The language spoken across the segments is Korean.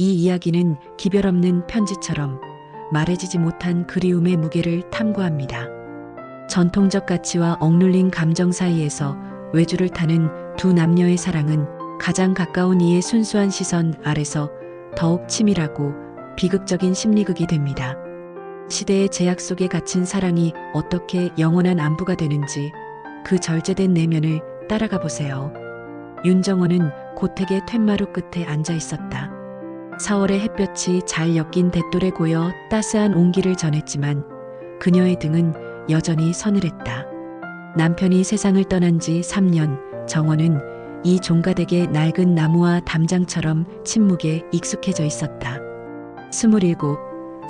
이 이야기는 기별 없는 편지처럼 말해지지 못한 그리움의 무게를 탐구합니다. 전통적 가치와 억눌린 감정 사이에서 외주를 타는 두 남녀의 사랑은 가장 가까운 이의 순수한 시선 아래서 더욱 치밀하고 비극적인 심리극이 됩니다. 시대의 제약 속에 갇힌 사랑이 어떻게 영원한 안부가 되는지 그 절제된 내면을 따라가 보세요. 윤정호는 고택의 툇마루 끝에 앉아 있었다. 4월의 햇볕이 잘 엮인 댓돌에 고여 따스한 온기를 전했지만 그녀의 등은 여전히 서늘했다. 남편이 세상을 떠난 지 3년, 정원은 이 종가댁의 낡은 나무와 담장처럼 침묵에 익숙해져 있었다. 27,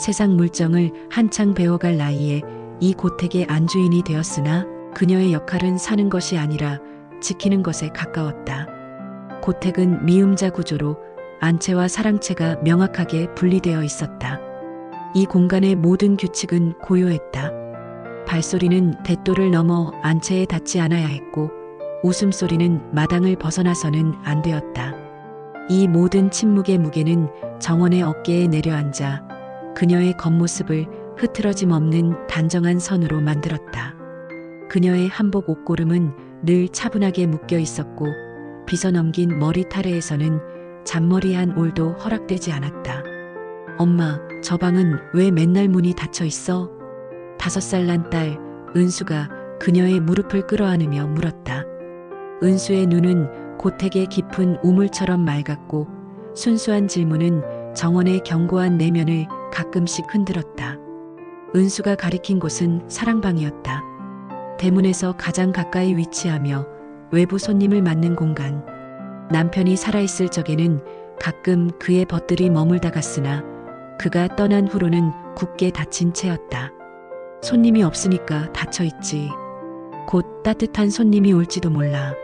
세상 물정을 한창 배워갈 나이에 이 고택의 안주인이 되었으나 그녀의 역할은 사는 것이 아니라 지키는 것에 가까웠다. 고택은 미음자 구조로 안채와 사랑채가 명확하게 분리되어 있었다. 이 공간의 모든 규칙은 고요했다. 발소리는 댓돌을 넘어 안채에 닿지 않아야 했고 웃음소리는 마당을 벗어나서는 안 되었다. 이 모든 침묵의 무게는 정원의 어깨에 내려앉아 그녀의 겉모습을 흐트러짐 없는 단정한 선으로 만들었다. 그녀의 한복 옷고름은 늘 차분하게 묶여 있었고 빗어넘긴 머리 타래에서는 잔머리한 올도 허락되지 않았다. 엄마, 저 방은 왜 맨날 문이 닫혀 있어? 5살 난 딸 은수가 그녀의 무릎을 끌어안으며 물었다. 은수의 눈은 고택의 깊은 우물처럼 맑았고 순수한 질문은 정원의 견고한 내면을 가끔씩 흔들었다. 은수가 가리킨 곳은 사랑방이었다. 대문에서 가장 가까이 위치하며 외부 손님을 맞는 공간. 남편이 살아있을 적에는 가끔 그의 벗들이 머물다 갔으나 그가 떠난 후로는 굳게 닫힌 채였다. 손님이 없으니까 닫혀있지. 곧 따뜻한 손님이 올지도 몰라.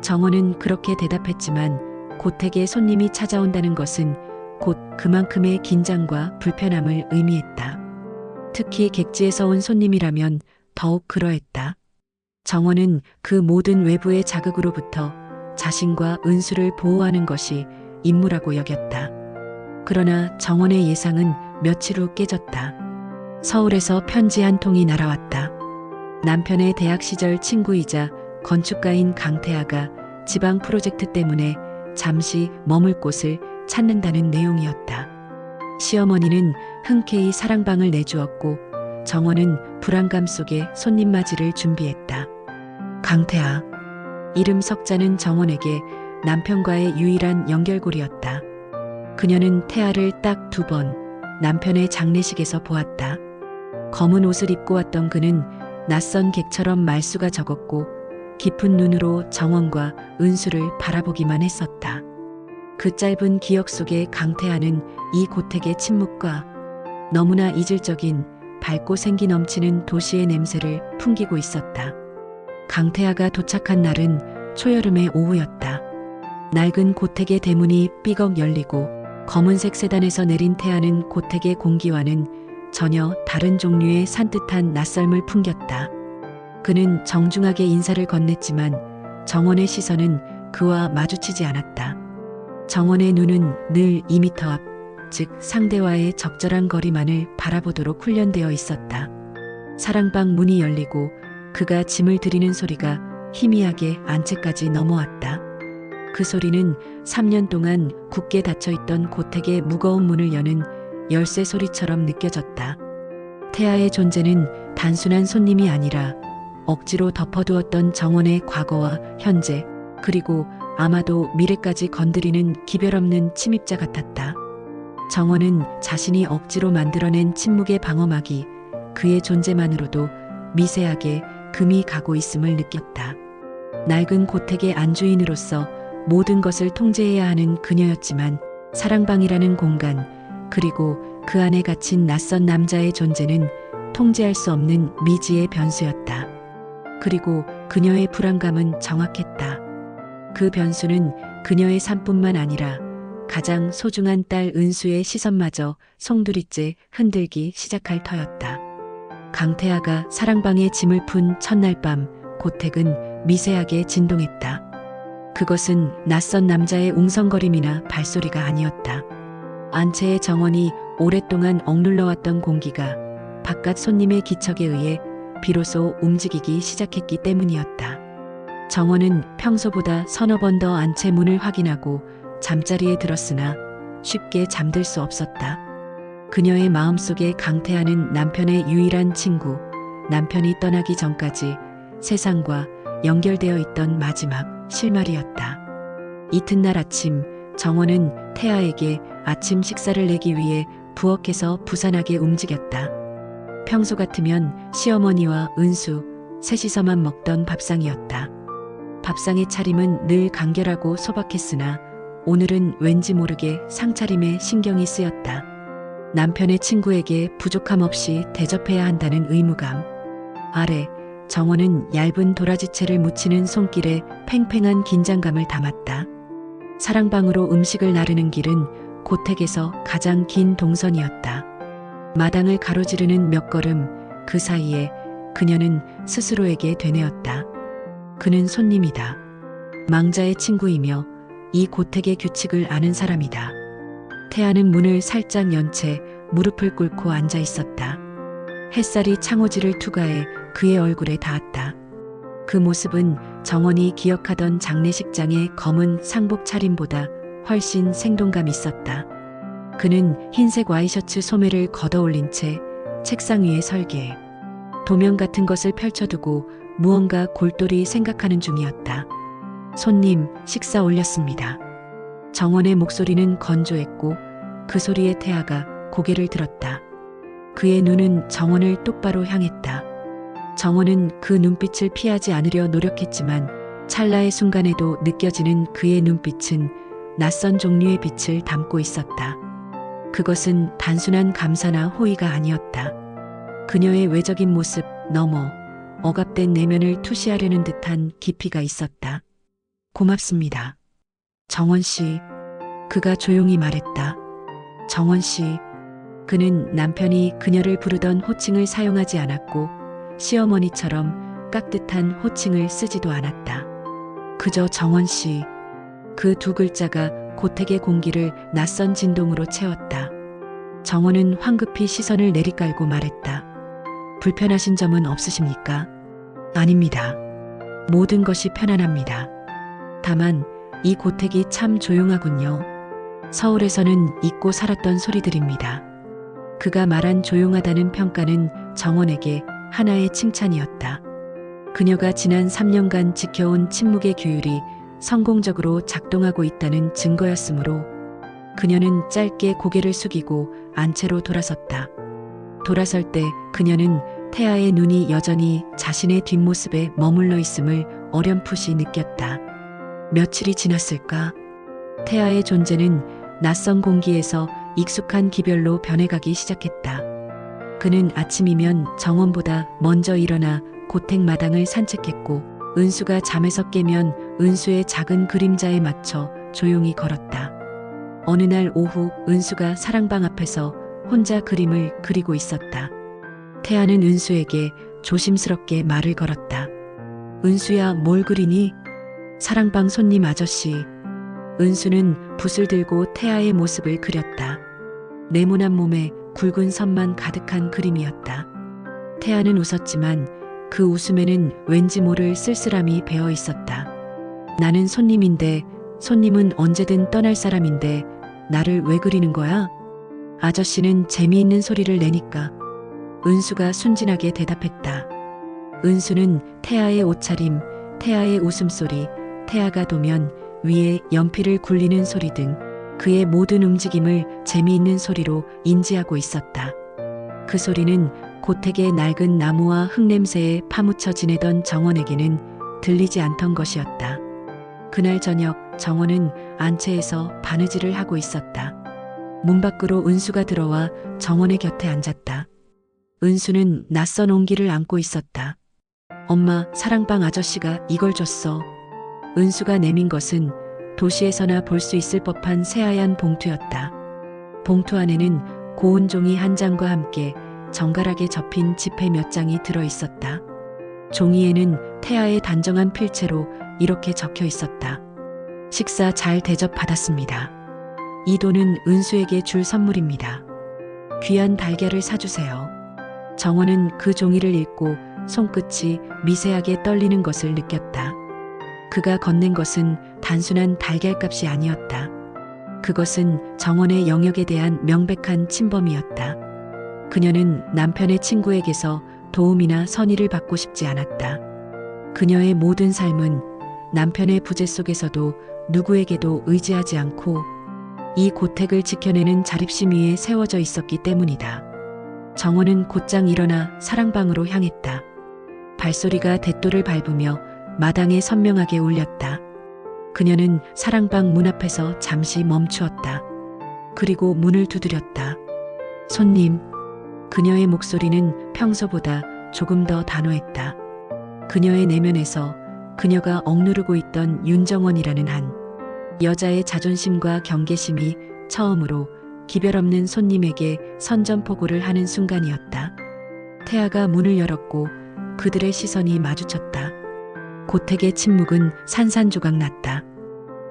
정원은 그렇게 대답했지만 고택에 손님이 찾아온다는 것은 곧 그만큼의 긴장과 불편함을 의미했다. 특히 객지에서 온 손님이라면 더욱 그러했다. 정원은 그 모든 외부의 자극으로부터 자신과 은수를 보호하는 것이 임무라고 여겼다. 그러나 정원의 예상은 며칠 후 깨졌다. 서울에서 편지 한 통이 날아왔다. 남편의 대학 시절 친구이자 건축가인 강태아가 지방 프로젝트 때문에 잠시 머물 곳을 찾는다는 내용이었다. 시어머니는 흔쾌히 사랑방을 내주었고 정원은 불안감 속에 손님 맞이를 준비했다. 강태아. 이름 석자는 정원에게 남편과의 유일한 연결고리였다. 그녀는 태아를 딱 2번 남편의 장례식에서 보았다. 검은 옷을 입고 왔던 그는 낯선 객처럼 말수가 적었고 깊은 눈으로 정원과 은수를 바라보기만 했었다. 그 짧은 기억 속에 강태아는 이 고택의 침묵과 너무나 이질적인 밝고 생기 넘치는 도시의 냄새를 풍기고 있었다. 강태아가 도착한 날은 초여름의 오후였다. 낡은 고택의 대문이 삐걱 열리고 검은색 세단에서 내린 태아는 고택의 공기와는 전혀 다른 종류의 산뜻한 낯설음을 풍겼다. 그는 정중하게 인사를 건넸지만 정원의 시선은 그와 마주치지 않았다. 정원의 눈은 늘 2미터 앞, 즉 상대와의 적절한 거리만을 바라보도록 훈련되어 있었다. 사랑방 문이 열리고 그가 짐을 들이는 소리가 희미하게 안채까지 넘어왔다. 그 소리는 3년 동안 굳게 닫혀있던 고택의 무거운 문을 여는 열쇠 소리처럼 느껴졌다. 태아의 존재는 단순한 손님이 아니라 억지로 덮어두었던 정원의 과거와 현재, 그리고 아마도 미래까지 건드리는 기별 없는 침입자 같았다. 정원은 자신이 억지로 만들어낸 침묵의 방어막이 그의 존재만으로도 미세하게 금이 가고 있음을 느꼈다. 낡은 고택의 안주인으로서 모든 것을 통제해야 하는 그녀였지만 사랑방이라는 공간, 그리고 그 안에 갇힌 낯선 남자의 존재는 통제할 수 없는 미지의 변수였다. 그리고 그녀의 불안감은 정확했다. 그 변수는 그녀의 삶뿐만 아니라 가장 소중한 딸 은수의 시선마저 송두리째 흔들기 시작할 터였다. 강태아가 사랑방에 짐을 푼 첫날 밤 고택은 미세하게 진동했다. 그것은 낯선 남자의 웅성거림이나 발소리가 아니었다. 안채의 정원이 오랫동안 억눌러왔던 공기가 바깥 손님의 기척에 의해 비로소 움직이기 시작했기 때문이었다. 정원은 평소보다 서너 번 더 안채 문을 확인하고 잠자리에 들었으나 쉽게 잠들 수 없었다. 그녀의 마음속에 강태하는 남편의 유일한 친구, 남편이 떠나기 전까지 세상과 연결되어 있던 마지막 실마리였다. 이튿날 아침, 정원은 태아에게 아침 식사를 내기 위해 부엌에서 부산하게 움직였다. 평소 같으면 시어머니와 은수, 셋이서만 먹던 밥상이었다. 밥상의 차림은 늘 간결하고 소박했으나 오늘은 왠지 모르게 상차림에 신경이 쓰였다. 남편의 친구에게 부족함 없이 대접해야 한다는 의무감. 아래 정원은 얇은 도라지채를 묻히는 손길에 팽팽한 긴장감을 담았다. 사랑방으로 음식을 나르는 길은 고택에서 가장 긴 동선이었다. 마당을 가로지르는 몇 걸음, 그 사이에 그녀는 스스로에게 되뇌었다. 그는 손님이다. 망자의 친구이며 이 고택의 규칙을 아는 사람이다. 태아는 문을 살짝 연 채 무릎을 꿇고 앉아 있었다. 햇살이 창호지를 투과해 그의 얼굴에 닿았다. 그 모습은 정원이 기억하던 장례식장의 검은 상복 차림보다 훨씬 생동감 있었다. 그는 흰색 와이셔츠 소매를 걷어올린 채 책상 위에 설계해 도면 같은 것을 펼쳐두고 무언가 골똘히 생각하는 중이었다. 손님, 식사 올렸습니다. 정원의 목소리는 건조했고 그 소리에 태아가 고개를 들었다. 그의 눈은 정원을 똑바로 향했다. 정원은 그 눈빛을 피하지 않으려 노력했지만 찰나의 순간에도 느껴지는 그의 눈빛은 낯선 종류의 빛을 담고 있었다. 그것은 단순한 감사나 호의가 아니었다. 그녀의 외적인 모습 너머 억압된 내면을 투시하려는 듯한 깊이가 있었다. 고맙습니다. 정원 씨. 그가 조용히 말했다. 정원 씨. 그는 남편이 그녀를 부르던 호칭을 사용하지 않았고 시어머니처럼 깍듯한 호칭을 쓰지도 않았다. 그저 정원 씨. 그 두 글자가 고택의 공기를 낯선 진동으로 채웠다. 정원은 황급히 시선을 내리깔고 말했다. 불편하신 점은 없으십니까? 아닙니다. 모든 것이 편안합니다. 다만 이 고택이 참 조용하군요. 서울에서는 잊고 살았던 소리들입니다. 그가 말한 조용하다는 평가는 정원에게 하나의 칭찬이었다. 그녀가 지난 3년간 지켜온 침묵의 규율이 성공적으로 작동하고 있다는 증거였으므로 그녀는 짧게 고개를 숙이고 안채로 돌아섰다. 돌아설 때 그녀는 태아의 눈이 여전히 자신의 뒷모습에 머물러 있음을 어렴풋이 느꼈다. 며칠이 지났을까? 태아의 존재는 낯선 공기에서 익숙한 기별로 변해가기 시작했다. 그는 아침이면 정원보다 먼저 일어나 고택 마당을 산책했고 은수가 잠에서 깨면 은수의 작은 그림자에 맞춰 조용히 걸었다. 어느 날 오후 은수가 사랑방 앞에서 혼자 그림을 그리고 있었다. 태아는 은수에게 조심스럽게 말을 걸었다. 은수야, 뭘 그리니? 사랑방 손님 아저씨. 은수는 붓을 들고 태아의 모습을 그렸다. 네모난 몸에 굵은 선만 가득한 그림이었다. 태아는 웃었지만 그 웃음에는 왠지 모를 쓸쓸함이 배어 있었다. 나는 손님인데, 손님은 언제든 떠날 사람인데 나를 왜 그리는 거야? 아저씨는 재미있는 소리를 내니까. 은수가 순진하게 대답했다. 은수는 태아의 옷차림, 태아의 웃음소리, 태아가 도면 위에 연필을 굴리는 소리 등 그의 모든 움직임을 재미있는 소리로 인지하고 있었다. 그 소리는 고택의 낡은 나무와 흙냄새에 파묻혀 지내던 정원에게는 들리지 않던 것이었다. 그날 저녁 정원은 안채에서 바느질을 하고 있었다. 문 밖으로 은수가 들어와 정원의 곁에 앉았다. 은수는 낯선 온기를 안고 있었다. 엄마, 사랑방 아저씨가 이걸 줬어. 은수가 내민 것은 도시에서나 볼 수 있을 법한 새하얀 봉투였다. 봉투 안에는 고운 종이 한 장과 함께 정갈하게 접힌 지폐 몇 장이 들어 있었다. 종이에는 태아의 단정한 필체로 이렇게 적혀 있었다. 식사 잘 대접받았습니다. 이 돈은 은수에게 줄 선물입니다. 귀한 달걀을 사주세요. 정원은 그 종이를 읽고 손끝이 미세하게 떨리는 것을 느꼈다. 그가 건넨 것은 단순한 달걀값이 아니었다. 그것은 정원의 영역에 대한 명백한 침범이었다. 그녀는 남편의 친구에게서 도움이나 선의를 받고 싶지 않았다. 그녀의 모든 삶은 남편의 부재 속에서도 누구에게도 의지하지 않고 이 고택을 지켜내는 자립심 위에 세워져 있었기 때문이다. 정원은 곧장 일어나 사랑방으로 향했다. 발소리가 대도를 밟으며 마당에 선명하게 울렸다. 그녀는 사랑방 문 앞에서 잠시 멈추었다. 그리고 문을 두드렸다. 손님. 그녀의 목소리는 평소보다 조금 더 단호했다. 그녀의 내면에서 그녀가 억누르고 있던 윤정원이라는 한 여자의 자존심과 경계심이 처음으로 기별 없는 손님에게 선전포고를 하는 순간이었다. 태아가 문을 열었고 그들의 시선이 마주쳤다. 고택의 침묵은 산산조각 났다.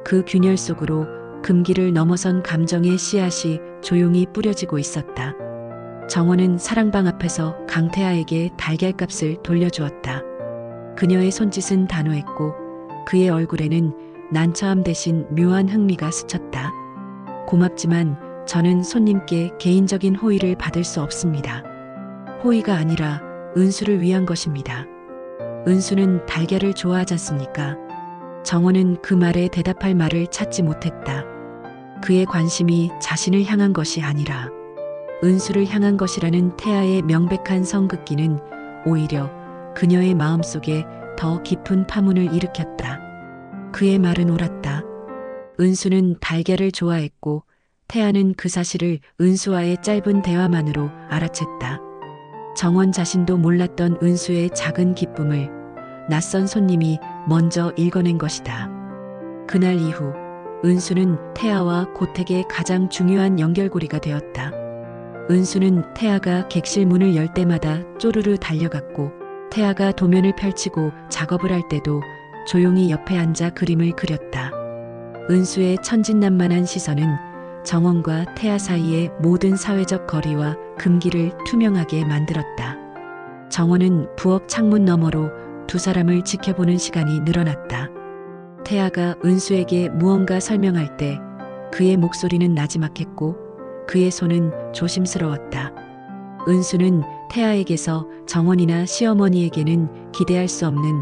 그 균열 속으로 금기를 넘어선 감정의 씨앗이 조용히 뿌려지고 있었다. 정원은 사랑방 앞에서 강태아에게 달걀값을 돌려주었다. 그녀의 손짓은 단호했고 그의 얼굴에는 난처함 대신 묘한 흥미가 스쳤다. 고맙지만 저는 손님께 개인적인 호의를 받을 수 없습니다. 호의가 아니라 은수를 위한 것입니다. 은수는 달걀을 좋아하지 않습니까? 정원은 그 말에 대답할 말을 찾지 못했다. 그의 관심이 자신을 향한 것이 아니라 은수를 향한 것이라는 태아의 명백한 성급기는 오히려 그녀의 마음속에 더 깊은 파문을 일으켰다. 그의 말은 옳았다. 은수는 달걀을 좋아했고 태아는 그 사실을 은수와의 짧은 대화만으로 알아챘다. 정원 자신도 몰랐던 은수의 작은 기쁨을 낯선 손님이 먼저 읽어낸 것이다. 그날 이후 은수는 태아와 고택의 가장 중요한 연결고리가 되었다. 은수는 태아가 객실 문을 열 때마다 쪼르르 달려갔고 태아가 도면을 펼치고 작업을 할 때도 조용히 옆에 앉아 그림을 그렸다. 은수의 천진난만한 시선은 정원과 태아 사이의 모든 사회적 거리와 금기를 투명하게 만들었다. 정원은 부엌 창문 너머로 두 사람을 지켜보는 시간이 늘어났다. 태아가 은수에게 무언가 설명할 때 그의 목소리는 나지막했고 그의 손은 조심스러웠다. 은수는 태아에게서 정원이나 시어머니에게는 기대할 수 없는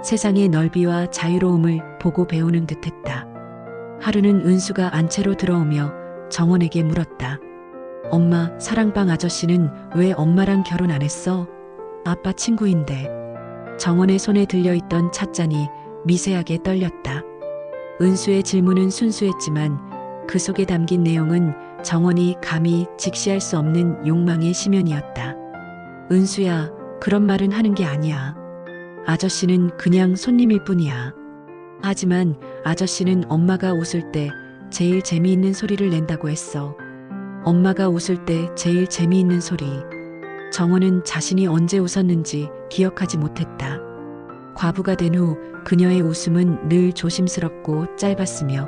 세상의 넓이와 자유로움을 보고 배우는 듯했다. 하루는 은수가 안채로 들어오며 정원에게 물었다. 엄마, 사랑방 아저씨는 왜 엄마랑 결혼 안 했어? 아빠 친구인데. 정원의 손에 들려있던 찻잔이 미세하게 떨렸다. 은수의 질문은 순수했지만 그 속에 담긴 내용은 정원이 감히 직시할 수 없는 욕망의 심연이었다. 은수야, 그런 말은 하는 게 아니야. 아저씨는 그냥 손님일 뿐이야. 하지만 아저씨는 엄마가 웃을 때 제일 재미있는 소리를 낸다고 했어. 엄마가 웃을 때 제일 재미있는 소리. 정원은 자신이 언제 웃었는지 기억하지 못했다. 과부가 된 후 그녀의 웃음은 늘 조심스럽고 짧았으며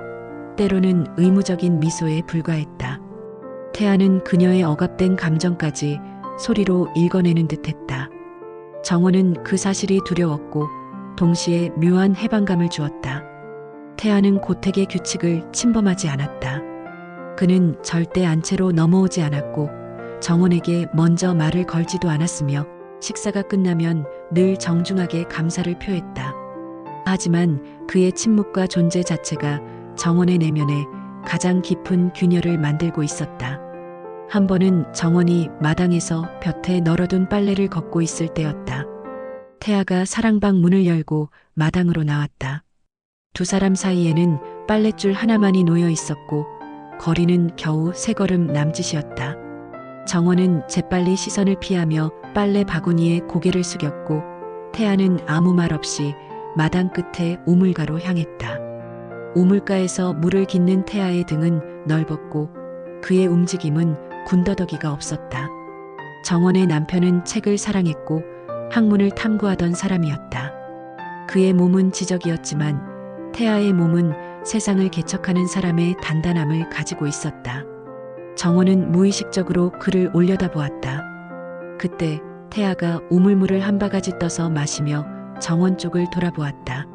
때로는 의무적인 미소에 불과했다. 태아는 그녀의 억압된 감정까지 소리로 읽어내는 듯했다. 정원은 그 사실이 두려웠고 동시에 묘한 해방감을 주었다. 태아는 고택의 규칙을 침범하지 않았다. 그는 절대 안채로 넘어오지 않았고 정원에게 먼저 말을 걸지도 않았으며 식사가 끝나면 늘 정중하게 감사를 표했다. 하지만 그의 침묵과 존재 자체가 정원의 내면에 가장 깊은 균열을 만들고 있었다. 한 번은 정원이 마당에서 볕에 널어둔 빨래를 걷고 있을 때였다. 태아가 사랑방 문을 열고 마당으로 나왔다. 두 사람 사이에는 빨랫줄 하나만이 놓여 있었고 거리는 겨우 3걸음 남짓이었다. 정원은 재빨리 시선을 피하며 빨래 바구니에 고개를 숙였고 태아는 아무 말 없이 마당 끝에 우물가로 향했다. 우물가에서 물을 깃는 태아의 등은 넓었고 그의 움직임은 군더더기가 없었다. 정원의 남편은 책을 사랑했고 학문을 탐구하던 사람이었다. 그의 몸은 지적이었지만 태아의 몸은 세상을 개척하는 사람의 단단함을 가지고 있었다. 정원은 무의식적으로 그를 올려다보았다. 그때 태아가 우물물을 한 바가지 떠서 마시며 정원 쪽을 돌아보았다.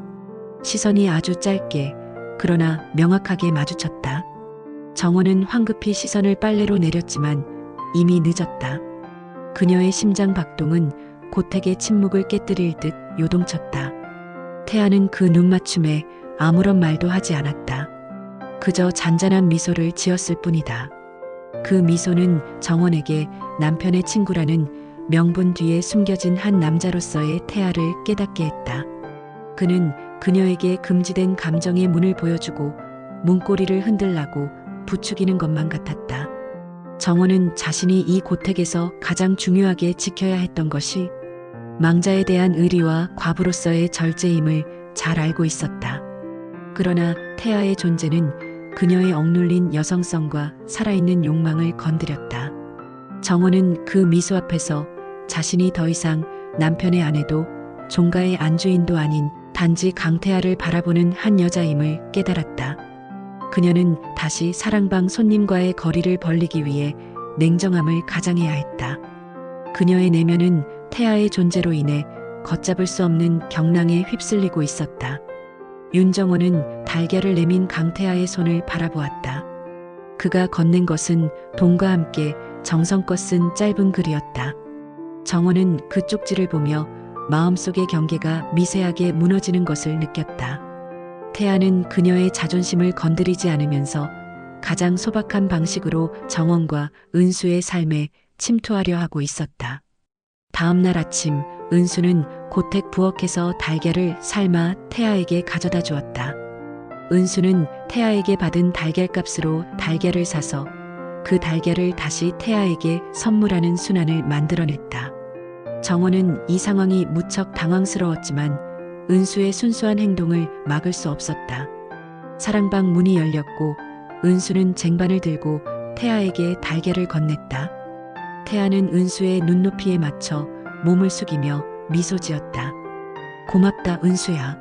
시선이 아주 짧게 그러나 명확하게 마주쳤다. 정원은 황급히 시선을 빨래로 내렸지만 이미 늦었다. 그녀의 심장 박동은 고택의 침묵을 깨뜨릴 듯 요동쳤다. 태아는 그 눈맞춤에 아무런 말도 하지 않았다. 그저 잔잔한 미소를 지었을 뿐이다. 그 미소는 정원에게 남편의 친구라는 명분 뒤에 숨겨진 한 남자로서의 태아를 깨닫게 했다. 그는 그녀에게 금지된 감정의 문을 보여주고 문고리를 흔들라고 부추기는 것만 같았다. 정원은 자신이 이 고택에서 가장 중요하게 지켜야 했던 것이 망자에 대한 의리와 과부로서의 절제임을 잘 알고 있었다. 그러나 태아의 존재는 그녀의 억눌린 여성성과 살아있는 욕망을 건드렸다. 정원은 그 미소 앞에서 자신이 더 이상 남편의 아내도 종가의 안주인도 아닌 단지 강태아를 바라보는 한 여자임을 깨달았다. 그녀는 다시 사랑방 손님과의 거리를 벌리기 위해 냉정함을 가장해야 했다. 그녀의 내면은 태아의 존재로 인해 걷잡을 수 없는 경랑에 휩쓸리고 있었다. 윤정호는 달걀을 내민 강태아의 손을 바라보았다. 그가 건넨 것은 돈과 함께 정성껏 쓴 짧은 글이었다. 정호는 그 쪽지를 보며 마음속의 경계가 미세하게 무너지는 것을 느꼈다. 태아는 그녀의 자존심을 건드리지 않으면서 가장 소박한 방식으로 정원과 은수의 삶에 침투하려 하고 있었다. 다음 날 아침 은수는 고택 부엌에서 달걀을 삶아 태아에게 가져다 주었다. 은수는 태아에게 받은 달걀값으로 달걀을 사서 그 달걀을 다시 태아에게 선물하는 순환을 만들어냈다. 정원은 이 상황이 무척 당황스러웠지만 은수의 순수한 행동을 막을 수 없었다. 사랑방 문이 열렸고 은수는 쟁반을 들고 태아에게 달걀을 건넸다. 태아는 은수의 눈높이에 맞춰 몸을 숙이며 미소 지었다. 고맙다 은수야.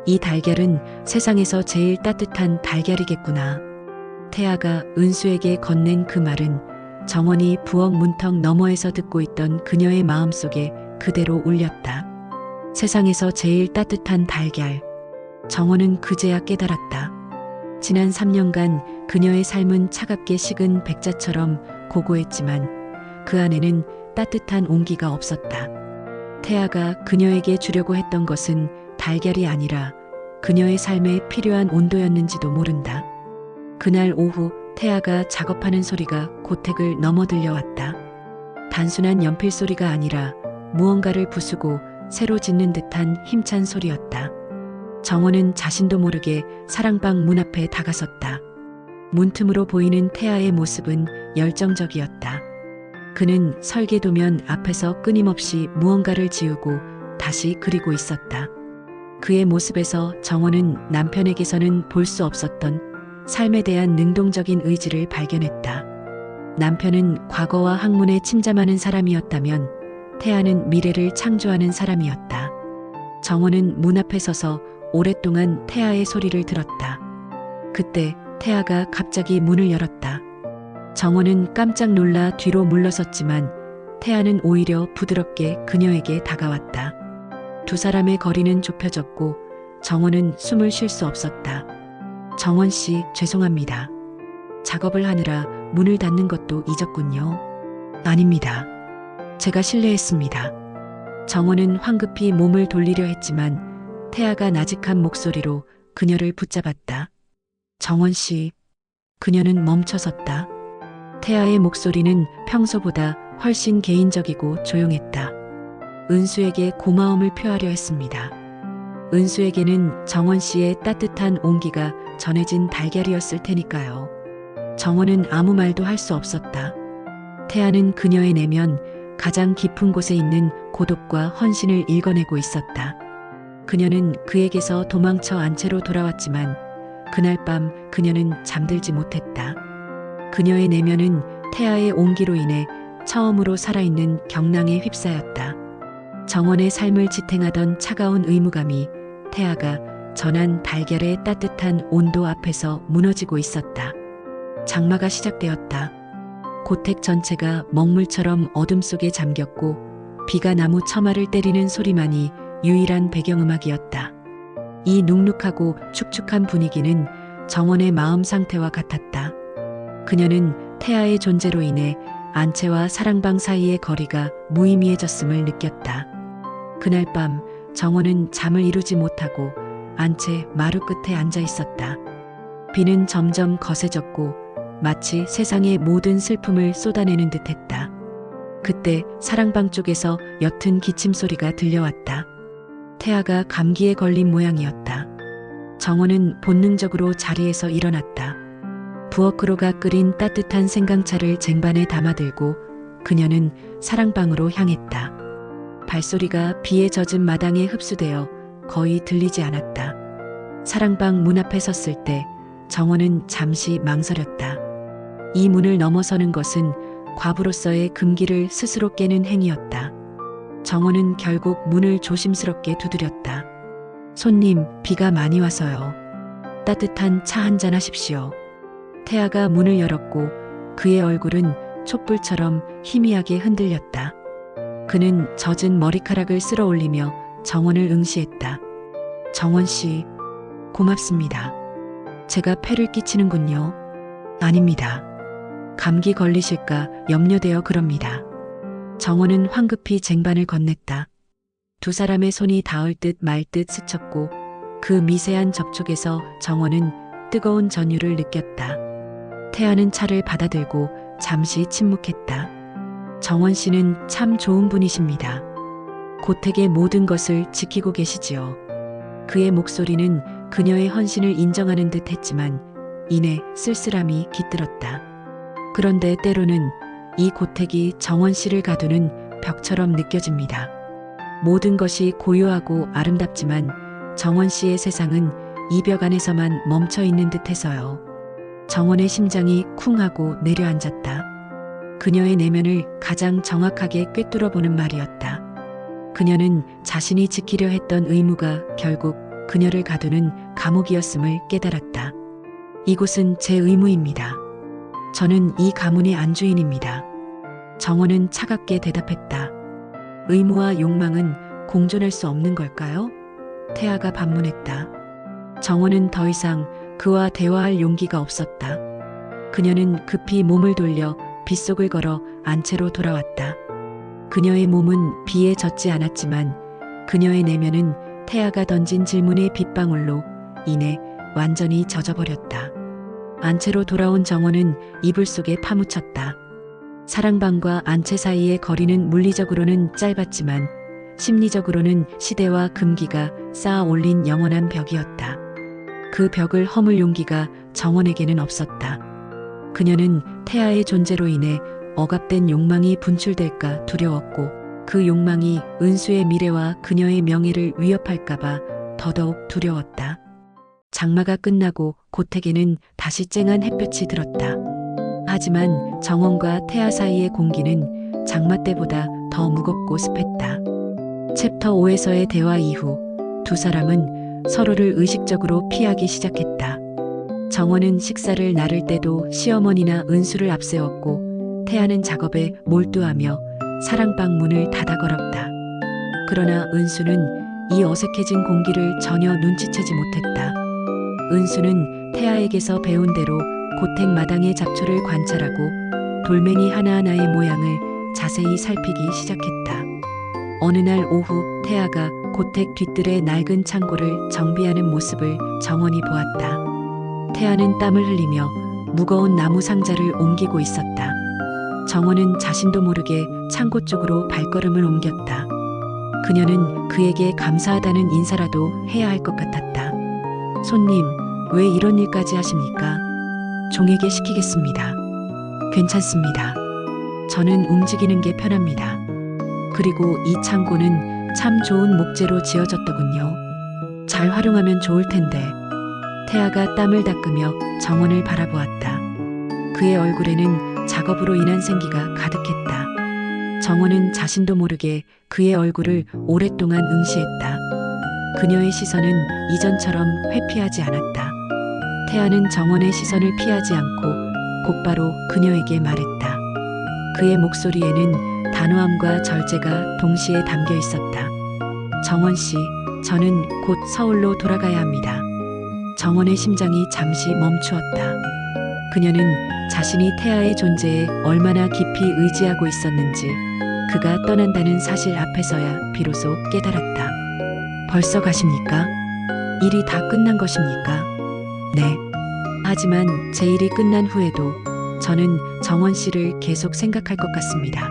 이 달걀은 세상에서 제일 따뜻한 달걀이겠구나. 태아가 은수에게 건넨 그 말은 정원이 부엌 문턱 너머에서 듣고 있던 그녀의 마음속에 그대로 울렸다. 세상에서 제일 따뜻한 달걀. 정원은 그제야 깨달았다. 지난 3년간 그녀의 삶은 차갑게 식은 백자처럼 고고했지만 그 안에는 따뜻한 온기가 없었다. 태아가 그녀에게 주려고 했던 것은 달걀이 아니라 그녀의 삶에 필요한 온도였는지도 모른다. 그날 오후 태아가 작업하는 소리가 고택을 넘어 들려왔다. 단순한 연필 소리가 아니라 무언가를 부수고 새로 짓는 듯한 힘찬 소리였다. 정원은 자신도 모르게 사랑방 문 앞에 다가섰다. 문틈으로 보이는 태아의 모습은 열정적이었다. 그는 설계도면 앞에서 끊임없이 무언가를 지우고 다시 그리고 있었다. 그의 모습에서 정원은 남편에게서는 볼 수 없었던 삶에 대한 능동적인 의지를 발견했다. 남편은 과거와 학문에 침잠하는 사람이었다면 태아는 미래를 창조하는 사람이었다. 정원은 문 앞에 서서 오랫동안 태아의 소리를 들었다. 그때 태아가 갑자기 문을 열었다. 정원은 깜짝 놀라 뒤로 물러섰지만 태아는 오히려 부드럽게 그녀에게 다가왔다. 두 사람의 거리는 좁혀졌고 정원은 숨을 쉴 수 없었다. 정원 씨, 죄송합니다. 작업을 하느라 문을 닫는 것도 잊었군요. 아닙니다. 제가 실례했습니다. 정원은 황급히 몸을 돌리려 했지만 태아가 나직한 목소리로 그녀를 붙잡았다. 정원 씨. 그녀는 멈춰섰다. 태아의 목소리는 평소보다 훨씬 개인적이고 조용했다. 은수에게 고마움을 표하려 했습니다. 은수에게는 정원 씨의 따뜻한 온기가 전해진 달걀이었을 테니까요. 정원은 아무 말도 할 수 없었다. 태아는 그녀의 내면 가장 깊은 곳에 있는 고독과 헌신을 읽어내고 있었다. 그녀는 그에게서 도망쳐 안채로 돌아왔지만 그날 밤 그녀는 잠들지 못했다. 그녀의 내면은 태아의 온기로 인해 처음으로 살아있는 경랑에 휩싸였다. 정원의 삶을 지탱하던 차가운 의무감이 태아가 전한 달걀의 따뜻한 온도 앞에서 무너지고 있었다. 장마가 시작되었다. 고택 전체가 먹물처럼 어둠 속에 잠겼고 비가 나무 처마를 때리는 소리만이 유일한 배경음악이었다. 이 눅눅하고 축축한 분위기는 정원의 마음 상태와 같았다. 그녀는 태아의 존재로 인해 안채와 사랑방 사이의 거리가 무의미해졌음을 느꼈다. 그날 밤 정원은 잠을 이루지 못하고 안채 마루 끝에 앉아 있었다. 비는 점점 거세졌고 마치 세상의 모든 슬픔을 쏟아내는 듯했다. 그때 사랑방 쪽에서 옅은 기침 소리가 들려왔다. 태아가 감기에 걸린 모양이었다. 정원은 본능적으로 자리에서 일어났다. 부엌으로가 끓인 따뜻한 생강차를 쟁반에 담아들고 그녀는 사랑방으로 향했다. 발소리가 비에 젖은 마당에 흡수되어 거의 들리지 않았다. 사랑방 문 앞에 섰을 때 정원은 잠시 망설였다. 이 문을 넘어서는 것은 과부로서의 금기를 스스로 깨는 행위였다. 정원은 결국 문을 조심스럽게 두드렸다. 손님, 비가 많이 와서요. 따뜻한 차 한잔 하십시오. 태아가 문을 열었고 그의 얼굴은 촛불처럼 희미하게 흔들렸다. 그는 젖은 머리카락을 쓸어 올리며 정원을 응시했다. 정원 씨, 고맙습니다. 제가 폐를 끼치는군요. 아닙니다. 감기 걸리실까 염려되어 그럽니다. 정원은 황급히 쟁반을 건넸다. 두 사람의 손이 닿을 듯 말 듯 스쳤고 그 미세한 접촉에서 정원은 뜨거운 전율을 느꼈다. 태아는 차를 받아들고 잠시 침묵했다. 정원 씨는 참 좋은 분이십니다. 고택의 모든 것을 지키고 계시지요. 그의 목소리는 그녀의 헌신을 인정하는 듯 했지만 이내 쓸쓸함이 깃들었다. 그런데 때로는 이 고택이 정원 씨를 가두는 벽처럼 느껴집니다. 모든 것이 고요하고 아름답지만 정원 씨의 세상은 이 벽 안에서만 멈춰 있는 듯해서요. 정원의 심장이 쿵하고 내려앉았다. 그녀의 내면을 가장 정확하게 꿰뚫어 보는 말이었다. 그녀는 자신이 지키려 했던 의무가 결국 그녀를 가두는 감옥이었음을 깨달았다. 이곳은 제 의무입니다. 저는 이 가문의 안주인입니다. 정원은 차갑게 대답했다. 의무와 욕망은 공존할 수 없는 걸까요? 태아가 반문했다. 정원은 더 이상 그와 대화할 용기가 없었다. 그녀는 급히 몸을 돌려 빗속을 걸어 안채로 돌아왔다. 그녀의 몸은 비에 젖지 않았지만 그녀의 내면은 태아가 던진 질문의 빗방울로 인해 완전히 젖어버렸다. 안채로 돌아온 정원은 이불 속에 파묻혔다. 사랑방과 안채 사이의 거리는 물리적으로는 짧았지만 심리적으로는 시대와 금기가 쌓아 올린 영원한 벽이었다. 그 벽을 허물 용기가 정원에게는 없었다. 그녀는 태아의 존재로 인해 억압된 욕망이 분출될까 두려웠고 그 욕망이 은수의 미래와 그녀의 명예를 위협할까봐 더더욱 두려웠다. 장마가 끝나고 고택에는 다시 쨍한 햇볕이 들었다. 하지만 정원과 태아 사이의 공기는 장마 때보다 더 무겁고 습했다. 챕터 5에서의 대화 이후 두 사람은 서로를 의식적으로 피하기 시작했다. 정원은 식사를 나를 때도 시어머니나 은수를 앞세웠고 태아는 작업에 몰두하며 사랑방 문을 닫아 걸었다. 그러나 은수는 이 어색해진 공기를 전혀 눈치채지 못했다. 은수는 태아에게서 배운 대로 고택 마당의 잡초를 관찰하고 돌멩이 하나하나의 모양을 자세히 살피기 시작했다. 어느 날 오후 태아가 고택 뒤뜰의 낡은 창고를 정비하는 모습을 정원이 보았다. 태아는 땀을 흘리며 무거운 나무 상자를 옮기고 있었다. 정원은 자신도 모르게 창고 쪽으로 발걸음을 옮겼다. 그녀는 그에게 감사하다는 인사라도 해야 할 것 같았다. 손님, 왜 이런 일까지 하십니까? 종에게 시키겠습니다. 괜찮습니다. 저는 움직이는 게 편합니다. 그리고 이 창고는 참 좋은 목재로 지어졌더군요. 잘 활용하면 좋을 텐데. 태아가 땀을 닦으며 정원을 바라보았다. 그의 얼굴에는 작업으로 인한 생기가 가득했다. 정원은 자신도 모르게 그의 얼굴을 오랫동안 응시했다. 그녀의 시선은 이전처럼 회피하지 않았다. 태아는 정원의 시선을 피하지 않고 곧바로 그녀에게 말했다. 그의 목소리에는 단호함과 절제가 동시에 담겨 있었다. 정원 씨, 저는 곧 서울로 돌아가야 합니다. 정원의 심장이 잠시 멈추었다. 그녀는 자신이 태아의 존재에 얼마나 깊이 의지하고 있었는지 그가 떠난다는 사실 앞에서야 비로소 깨달았다. 벌써 가십니까? 일이 다 끝난 것입니까? 네. 하지만 제 일이 끝난 후에도 저는 정원 씨를 계속 생각할 것 같습니다.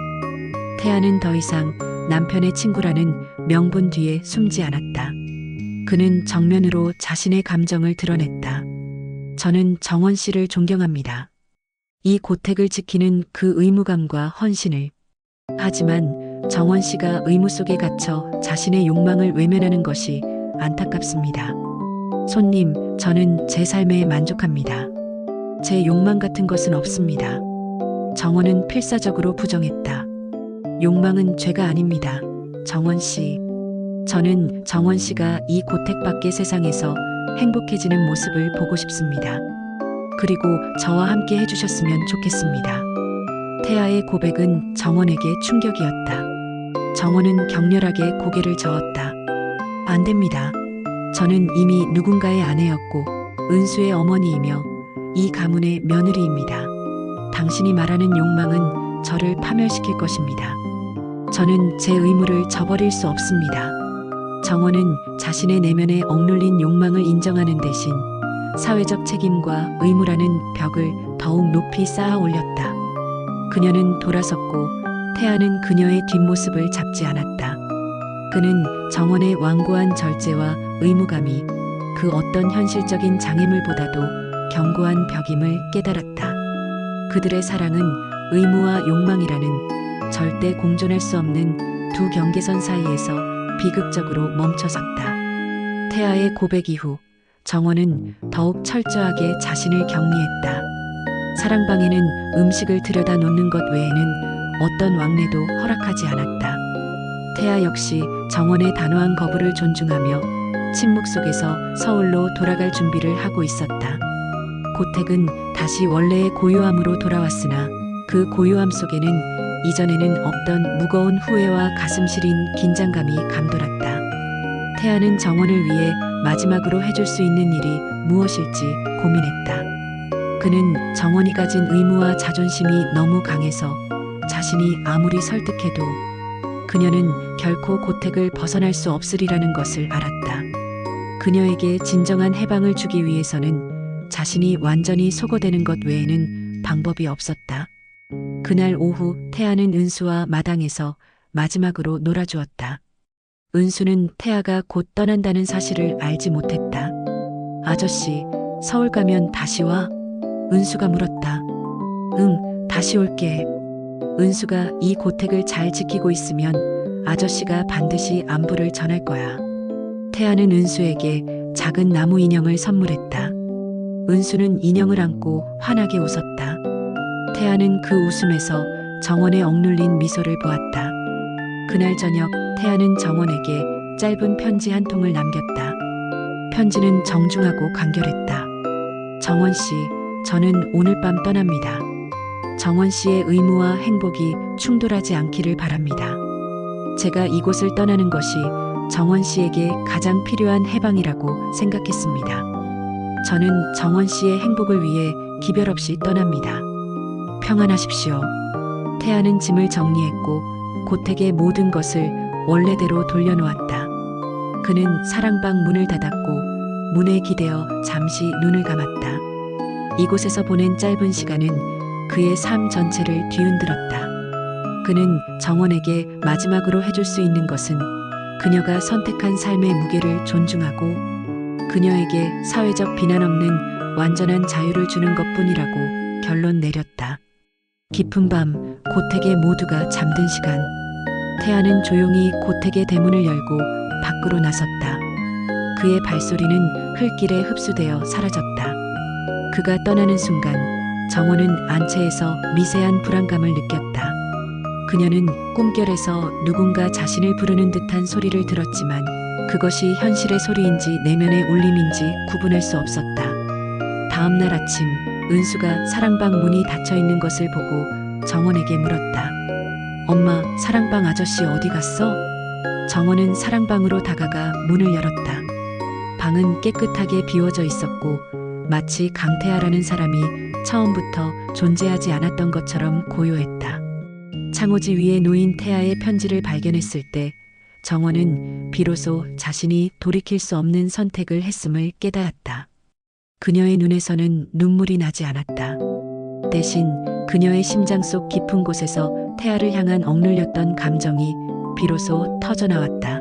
태아는 더 이상 남편의 친구라는 명분 뒤에 숨지 않았다. 그는 정면으로 자신의 감정을 드러냈다. 저는 정원 씨를 존경합니다. 이 고택을 지키는 그 의무감과 헌신을. 하지만 정원 씨가 의무 속에 갇혀 자신의 욕망을 외면하는 것이 안타깝습니다. 손님, 저는 제 삶에 만족합니다. 제 욕망 같은 것은 없습니다. 정원은 필사적으로 부정했다. 욕망은 죄가 아닙니다. 정원 씨. 저는 정원 씨가 이 고택 밖의 세상에서 행복해지는 모습을 보고 싶습니다. 그리고 저와 함께 해주셨으면 좋겠습니다. 태아의 고백은 정원에게 충격이었다. 정원은 격렬하게 고개를 저었다. 안 됩니다. 저는 이미 누군가의 아내였고 은수의 어머니이며 이 가문의 며느리입니다. 당신이 말하는 욕망은 저를 파멸시킬 것입니다. 저는 제 의무를 저버릴 수 없습니다. 정원은 자신의 내면에 억눌린 욕망을 인정하는 대신 사회적 책임과 의무라는 벽을 더욱 높이 쌓아 올렸다. 그녀는 돌아섰고 태아는 그녀의 뒷모습을 잡지 않았다. 그는 정원의 완고한 절제와 의무감이 그 어떤 현실적인 장애물보다도 견고한 벽임을 깨달았다. 그들의 사랑은 의무와 욕망이라는 절대 공존할 수 없는 두 경계선 사이에서 비극적으로 멈춰섰다. 태아의 고백 이후 정원은 더욱 철저하게 자신을 격리했다. 사랑방에는 음식을 들여다 놓는 것 외에는 어떤 왕래도 허락하지 않았다. 태아 역시 정원의 단호한 거부를 존중하며 침묵 속에서 서울로 돌아갈 준비를 하고 있었다. 고택은 다시 원래의 고요함으로 돌아왔으나 그 고요함 속에는 이전에는 없던 무거운 후회와 가슴 시린 긴장감이 감돌았다. 태아는 정원을 위해 마지막으로 해줄 수 있는 일이 무엇일지 고민했다. 그는 정원이 가진 의무와 자존심이 너무 강해서 자신이 아무리 설득해도 그녀는 결코 고택을 벗어날 수 없으리라는 것을 알았다. 그녀에게 진정한 해방을 주기 위해서는 자신이 완전히 소거되는 것 외에는 방법이 없었다. 그날 오후 태아는 은수와 마당에서 마지막으로 놀아주었다. 은수는 태아가 곧 떠난다는 사실을 알지 못했다. 아저씨, 서울 가면 다시 와? 은수가 물었다. 응, 다시 올게. 은수가 이 고택을 잘 지키고 있으면 아저씨가 반드시 안부를 전할 거야. 태아는 은수에게 작은 나무 인형을 선물했다. 은수는 인형을 안고 환하게 웃었다. 태아는 그 웃음에서 정원의 억눌린 미소를 보았다. 그날 저녁 태아는 정원에게 짧은 편지 한 통을 남겼다. 편지는 정중하고 간결했다. 정원 씨, 저는 오늘 밤 떠납니다. 정원 씨의 의무와 행복이 충돌하지 않기를 바랍니다. 제가 이곳을 떠나는 것이 정원 씨에게 가장 필요한 해방이라고 생각했습니다. 저는 정원 씨의 행복을 위해 기별 없이 떠납니다. 평안하십시오. 태아는 짐을 정리했고 고택의 모든 것을 원래대로 돌려놓았다. 그는 사랑방 문을 닫았고 문에 기대어 잠시 눈을 감았다. 이곳에서 보낸 짧은 시간은 그의 삶 전체를 뒤흔들었다. 그는 정원에게 마지막으로 해줄 수 있는 것은 그녀가 선택한 삶의 무게를 존중하고 그녀에게 사회적 비난 없는 완전한 자유를 주는 것뿐이라고 결론 내렸다. 깊은 밤 고택의 모두가 잠든 시간 태아는 조용히 고택의 대문을 열고 밖으로 나섰다. 그의 발소리는 흙길에 흡수되어 사라졌다. 그가 떠나는 순간 정원은 안채에서 미세한 불안감을 느꼈다. 그녀는 꿈결에서 누군가 자신을 부르는 듯한 소리를 들었지만 그것이 현실의 소리인지 내면의 울림인지 구분할 수 없었다. 다음 날 아침 은수가 사랑방 문이 닫혀 있는 것을 보고 정원에게 물었다. 엄마, 사랑방 아저씨 어디 갔어? 정원은 사랑방으로 다가가 문을 열었다. 방은 깨끗하게 비워져 있었고 마치 강태하라는 사람이 처음부터 존재하지 않았던 것처럼 고요했다. 창호지 위에 놓인 태아의 편지를 발견했을 때 정원은 비로소 자신이 돌이킬 수 없는 선택을 했음을 깨달았다. 그녀의 눈에서는 눈물이 나지 않았다. 대신 그녀의 심장 속 깊은 곳에서 태아를 향한 억눌렸던 감정이 비로소 터져나왔다.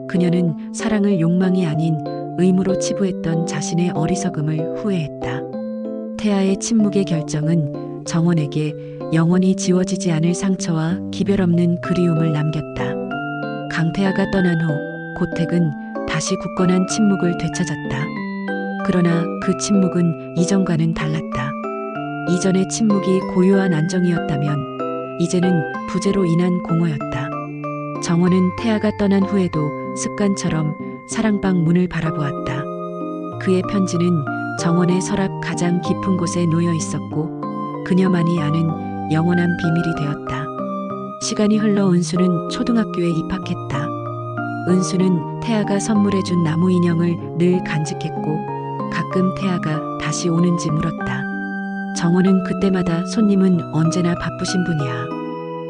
그녀는 사랑을 욕망이 아닌 의무로 치부했던 자신의 어리석음을 후회했다. 태아의 침묵의 결정은 정원에게 영원히 지워지지 않을 상처와 기별 없는 그리움을 남겼다. 강태아가 떠난 후 고택은 다시 굳건한 침묵을 되찾았다. 그러나 그 침묵은 이전과는 달랐다. 이전의 침묵이 고요한 안정이었다면 이제는 부재로 인한 공허였다. 정원은 태아가 떠난 후에도 습관처럼 사랑방 문을 바라보았다. 그의 편지는 정원의 서랍 가장 깊은 곳에 놓여 있었고 그녀만이 아는 영원한 비밀이 되었다. 시간이 흘러 은수는 초등학교에 입학했다. 은수는 태아가 선물해준 나무 인형을 늘 간직했고 가끔 태아가 다시 오는지 물었다. 정원은 그때마다 손님은 언제나 바쁘신 분이야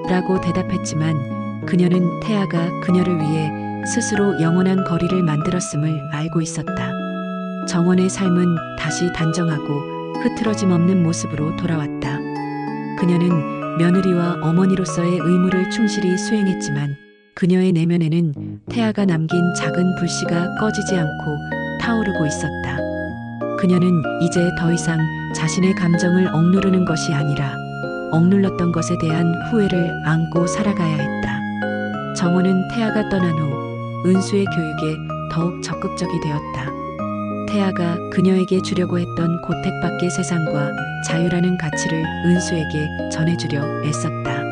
라고 대답했지만 그녀는 태아가 그녀를 위해 스스로 영원한 거리를 만들었음을 알고 있었다. 정원의 삶은 다시 단정하고 흐트러짐 없는 모습으로 돌아왔다. 그녀는 며느리와 어머니로서의 의무를 충실히 수행했지만 그녀의 내면에는 태아가 남긴 작은 불씨가 꺼지지 않고 타오르고 있었다. 그녀는 이제 더 이상 자신의 감정을 억누르는 것이 아니라 억눌렀던 것에 대한 후회를 안고 살아가야 했다. 정원은 태아가 떠난 후 은수의 교육에 더욱 적극적이 되었다. 태아가 그녀에게 주려고 했던 고택 밖의 세상과 자유라는 가치를 은수에게 전해주려 애썼다.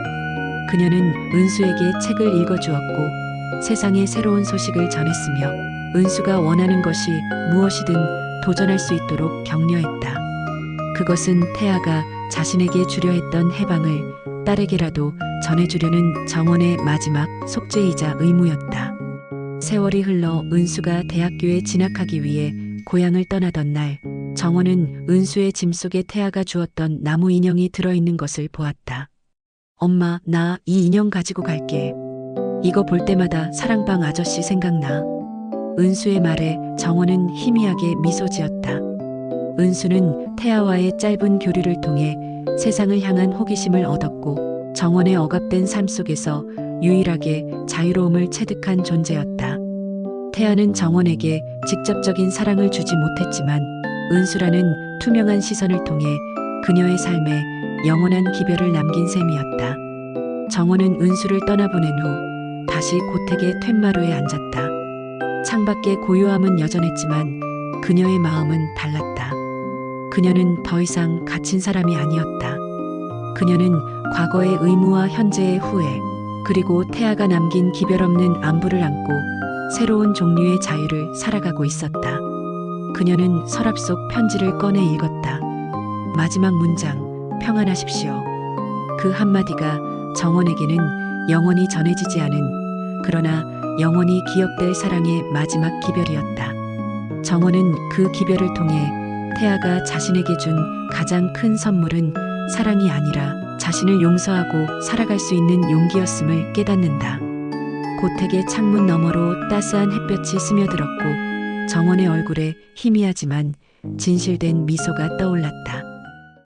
그녀는 은수에게 책을 읽어주었고 세상의 새로운 소식을 전했으며 은수가 원하는 것이 무엇이든 도전할 수 있도록 격려했다. 그것은 태아가 자신에게 주려 했던 해방을 딸에게라도 전해주려는 정원의 마지막 속죄이자 의무였다. 세월이 흘러 은수가 대학교에 진학하기 위해 고향을 떠나던 날, 정원은 은수의 짐 속에 태아가 주었던 나무 인형이 들어있는 것을 보았다. 엄마, 나 이 인형 가지고 갈게. 이거 볼 때마다 사랑방 아저씨 생각나. 은수의 말에 정원은 희미하게 미소 지었다. 은수는 태아와의 짧은 교류를 통해 세상을 향한 호기심을 얻었고 정원의 억압된 삶 속에서 유일하게 자유로움을 체득한 존재였다. 태아는 정원에게 직접적인 사랑을 주지 못했지만 은수라는 투명한 시선을 통해 그녀의 삶에 영원한 기별을 남긴 셈이었다. 정원은 은수를 떠나보낸 후 다시 고택의 툇마루에 앉았다. 창밖의 고요함은 여전했지만 그녀의 마음은 달랐다. 그녀는 더 이상 갇힌 사람이 아니었다. 그녀는 과거의 의무와 현재의 후회, 그리고 태아가 남긴 기별 없는 안부를 안고 새로운 종류의 자유를 살아가고 있었다. 그녀는 서랍 속 편지를 꺼내 읽었다. 마지막 문장, 평안하십시오. 그 한마디가 정원에게는 영원히 전해지지 않은, 그러나 영원히 기억될 사랑의 마지막 기별이었다. 정원은 그 기별을 통해 태아가 자신에게 준 가장 큰 선물은 사랑이 아니라 자신을 용서하고 살아갈 수 있는 용기였음을 깨닫는다. 고택의 창문 너머로 따스한 햇볕이 스며들었고 정원의 얼굴에 희미하지만 진실된 미소가 떠올랐다.